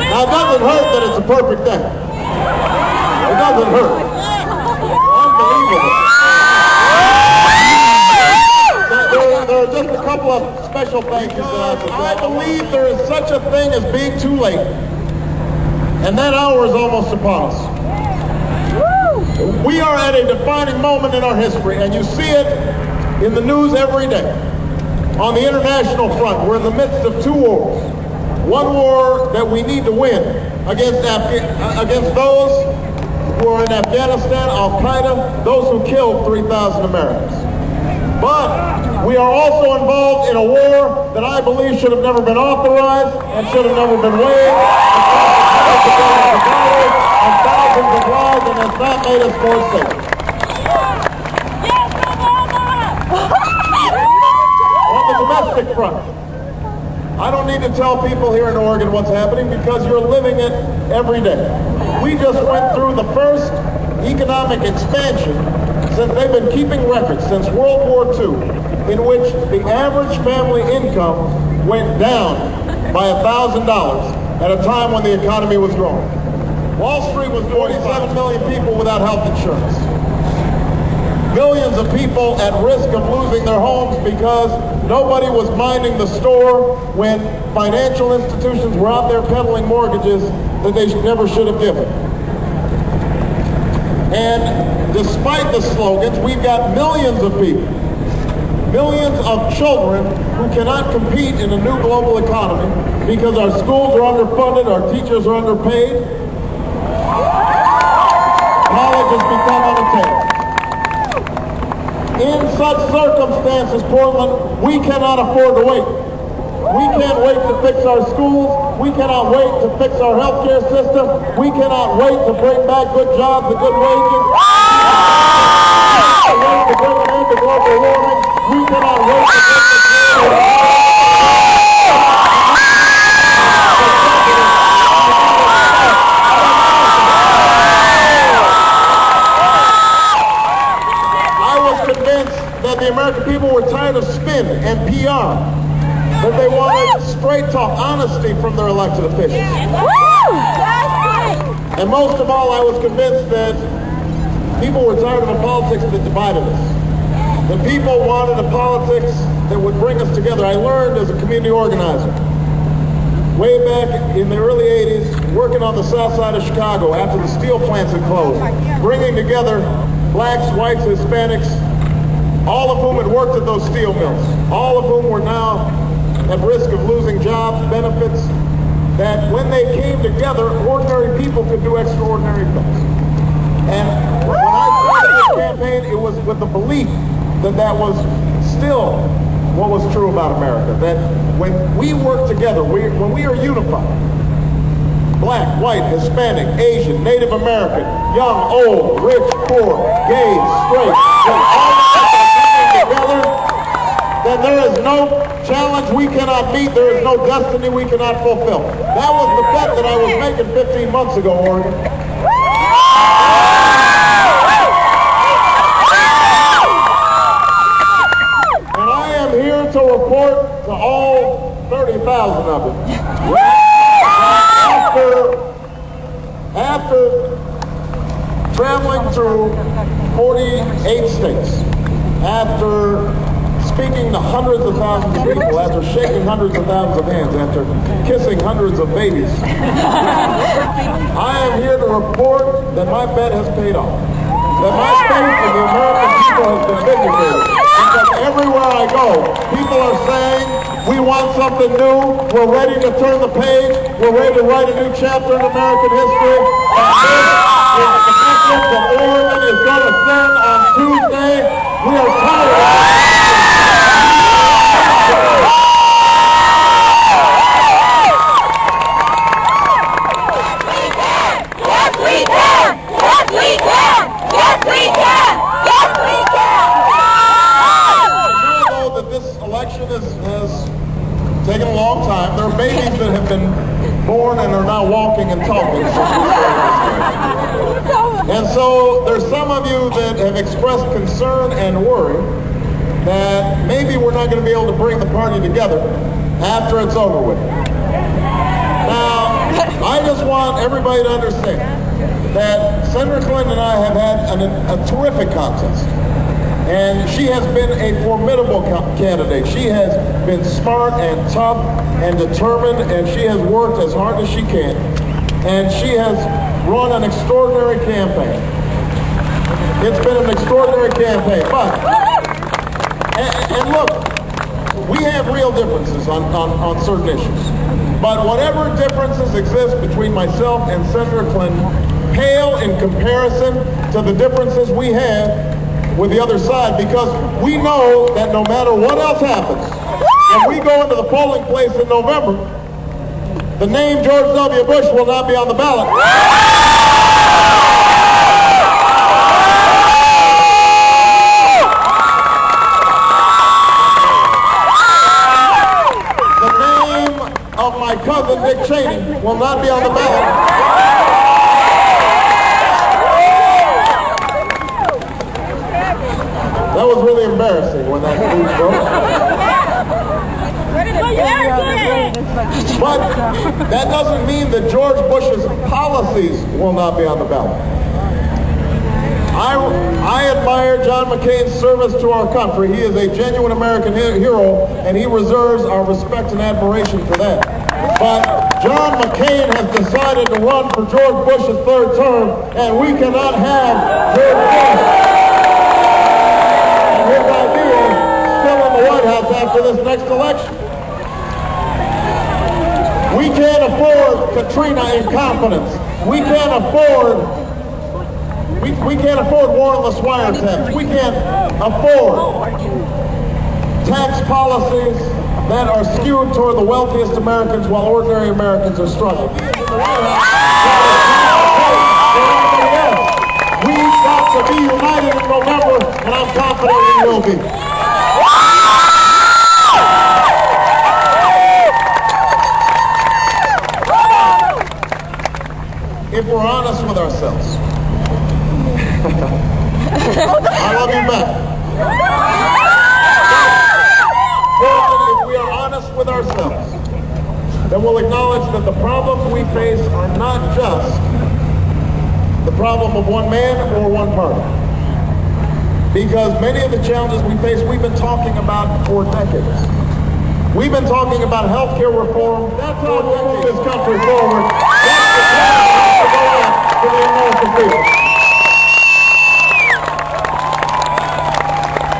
Now, it doesn't hurt that it's a perfect day. It doesn't hurt. Unbelievable. There are just a couple of special thank yous that I have to say. I believe there is such a thing as being too late. And that hour is almost upon us. We are at a defining moment in our history, and you see it in the news every day. On the international front, we're in the midst of two wars. One war that we need to win against those who are in Afghanistan, Al-Qaeda, those who killed 3,000 Americans. But we are also involved in a war that I believe should have never been authorized and should have never been waged. And thousands of lives, and has not made us more safe. On the domestic front, I don't need to tell people here in Oregon what's happening because you're living it every day. We just went through the first economic expansion since they've been keeping records since World War II, in which the average family income went down by $1,000 at a time when the economy was growing. Wall Street was 47 million people without health insurance. Millions of people at risk of losing their homes because nobody was minding the store when financial institutions were out there peddling mortgages that they never should have given. And despite the slogans, we've got millions of people, millions of children who cannot compete in a new global economy because our schools are underfunded, our teachers are underpaid, college has become unattainable. In such circumstances, Portland, we cannot afford to wait. We can't wait to fix our schools. We cannot wait to fix our healthcare system. We cannot wait to bring back good jobs and good wages. We cannot wait to bring an end to global warming. We cannot wait to bring that the American people were tired of spin and PR, that they wanted straight talk, honesty from their elected officials. And most of all, I was convinced that people were tired of a politics that divided us. The people wanted a politics that would bring us together. I learned as a community organizer, way back in the early 80s, working on the south side of Chicago after the steel plants had closed, bringing together blacks, whites, Hispanics, all of whom had worked at those steel mills, all of whom were now at risk of losing jobs, benefits, that when they came together, ordinary people could do extraordinary things. And when I started this campaign, it was with the belief that that was still what was true about America, that when we work together, when we are unified, black, white, Hispanic, Asian, Native American, young, old, rich, poor, gay, straight, together, then there is no challenge we cannot meet, there is no destiny we cannot fulfill. That was the bet that I was making 15 months ago, Oregon. And I am here to report to all 30,000 of them. After traveling through 48 states, after speaking to hundreds of thousands of people, after shaking hundreds of thousands of hands, after kissing hundreds of babies, I am here to report that my bet has paid off. That my faith in the American people has been vindicated. Because everywhere I go, people are saying, we want something new, we're ready to turn the page, we're ready to write a new chapter in American history. And this is the message that Oregon is going to send on Tuesday. We are tired of it. election has taken a long time. There are babies that have been born and are now walking and talking. And so there's some of you that have expressed concern and worry that maybe we're not going to be able to bring the party together after it's over with. Now, I just want everybody to understand that Senator Clinton and I have had a terrific contest. And she has been a formidable candidate. She has been smart and tough and determined, and she has worked as hard as she can. And she has run an extraordinary campaign. It's been an extraordinary campaign. But, and look, we have real differences on certain issues. But whatever differences exist between myself and Senator Clinton pale in comparison to the differences we have with the other side, because we know that no matter what else happens, when we go into the polling place in November, the name George W. Bush will not be on the ballot. The name of my cousin Dick Cheney will not be on the ballot. That was really embarrassing when that news broke. But that doesn't mean that George Bush's policies will not be on the ballot. I admire John McCain's service to our country. He is a genuine American hero, and he reserves our respect and admiration for that. But John McCain has decided to run for George Bush's third term, and we cannot have George Bush after this next election. We can't afford Katrina incompetence. We can't afford warrantless wiretaps. We can't afford tax policies that are skewed toward the wealthiest Americans while ordinary Americans are struggling. We've got to be united in November, and I'm confident we will be. If we're honest with ourselves, I love you back. If we are honest with ourselves, then we'll acknowledge that the problems we face are not just the problem of one man or one party. Because many of the challenges we face, we've been talking about for decades. We've been talking about health care reform. That's how we move this country forward.